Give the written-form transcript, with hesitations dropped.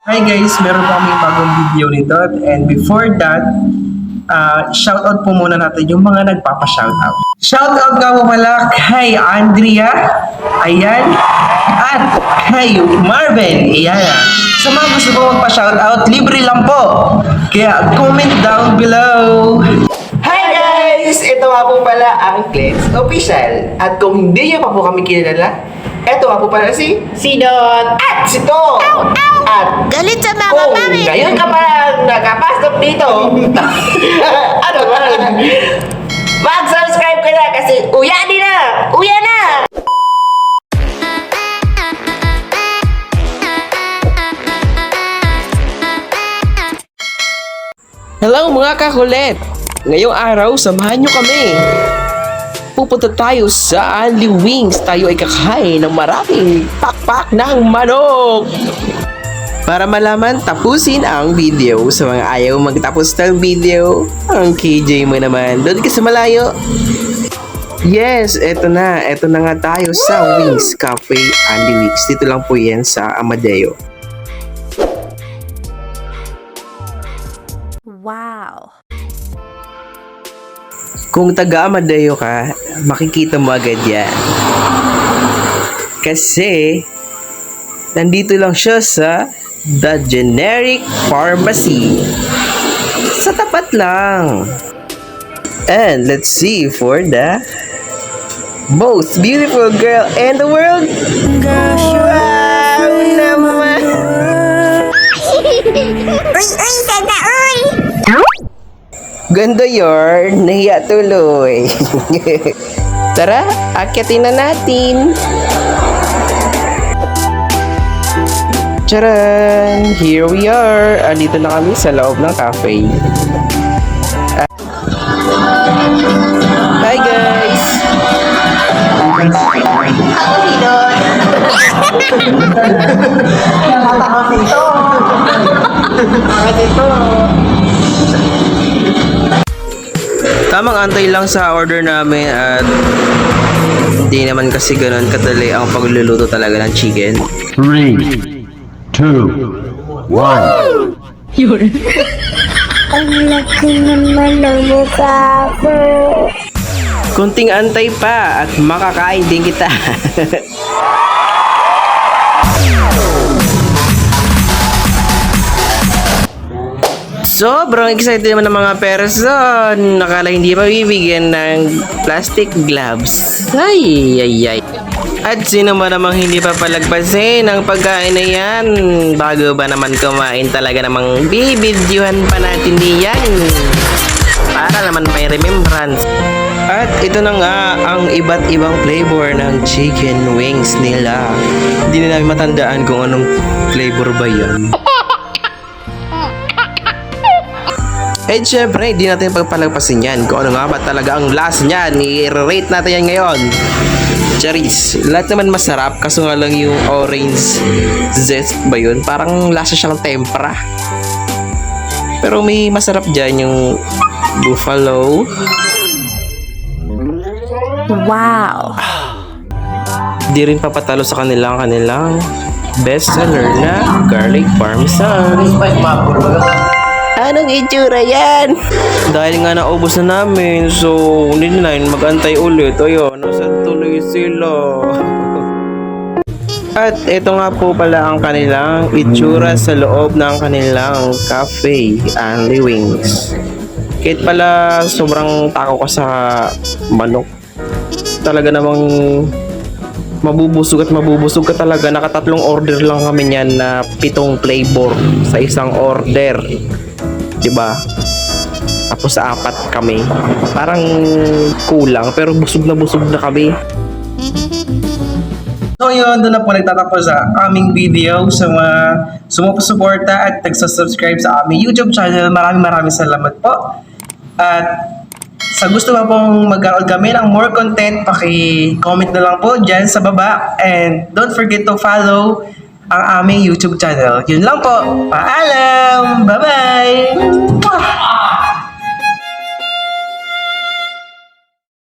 Hi guys, meron po kaming bagong video nito and before that, shoutout po muna natin yung mga nagpapa-shoutout. Shoutout nga po pala kay Andrea, ayan, at kay Marvin, ayan. Sa mga gusto po magpa-shoutout, libre lang po. Kaya comment down below. Hi guys! Ito nga po pala ang Cleanse Official. At kung hindi niyo pa po kami kilala, ito nga po pala si Dot at si Tom. At Galit sa mga kung mami! ngayon ka pa nakapasok dito, ano ba? Mag-subscribe ka na kasi uya na! Uya na! Hello mga kakulit! Ngayong araw, samahan nyo kami. Pupunta tayo sa Anli Wings. Tayo ay kakain ng maraming pakpak ng manok. Para malaman, tapusin ang video. Sa mga ayaw magtapos ng video, ang KJ mo naman. Doon ka sa malayo. Yes, eto na. Eto na nga tayo sa Wings Cafe Anli Wings. Dito lang po yan sa Amadeo. Wow! Kung taga Amadeo ka, makikita mo agad yan. Kasi, nandito lang siya sa The Generic Pharmacy. Sa tapat lang. And let's see for the most beautiful girl in the world. Wow naman! Uy! Sana uy! Ganda yarn, nahiya tuloy. Tara, akyatin na natin. Charan! Here we are. Andito na kami sa loob ng cafe. Hi guys! Ako si Dot! Ako dito! Ako dito! Tamang antay lang sa order namin at hindi naman kasi ganun kadali ang pagluluto talaga ng chicken. 3, 2, 1. Ang laki naman ng mukha ko. Kunting antay pa at makakain din kita. Sobrang excited naman ng mga person. Nakala hindi pa bibigyan ng plastic gloves. Ay. At sino ba namang hindi pa palagpasin ang pagkain na yan? Bago ba naman kumain talaga namang bibidyohan pa natin diyan? Para naman may remembrance. At ito na nga ang iba't ibang flavor ng chicken wings nila. Hindi na namin matandaan kung anong flavor ba yan. Eh syempre, hindi natin pagpalagpasin yan. Kung ano nga ba talaga ang last niyan, i-rate natin yan ngayon. Charis, lahat naman masarap. Kaso nga lang yung orange zest ba yun? Parang lasa siyang tempra. Pero may masarap dyan yung buffalo. Wow! Di rin papatalo sa kanilang best seller na garlic parmesan. Anong itsura yan? Dahil nga naubos na namin, so hindi na namin mag-antay ulit. Ayun, nasa tuloy sila. At ito nga po pala ang kanilang itsura sa loob ng kanilang cafe, Anli Wings. Kahit pala sobrang tako ka sa manok, talaga namang mabubusog ka talaga. Nakatatlong order lang kami niyan na 7 flavor sa isang order. Diba? Tapos sa 4 kami. Parang kulang pero busog na kami. So yun, doon na po nagtatapos sa aming video sa mga sumusuporta at nagsasubscribe sa aming YouTube channel. Maraming salamat po. At sa gusto pa pong magkaroon kami ng more content, paki-comment na lang po dyan sa baba. And don't forget to follow ang aming YouTube channel. Yun lang po. Paalam! Bye-bye!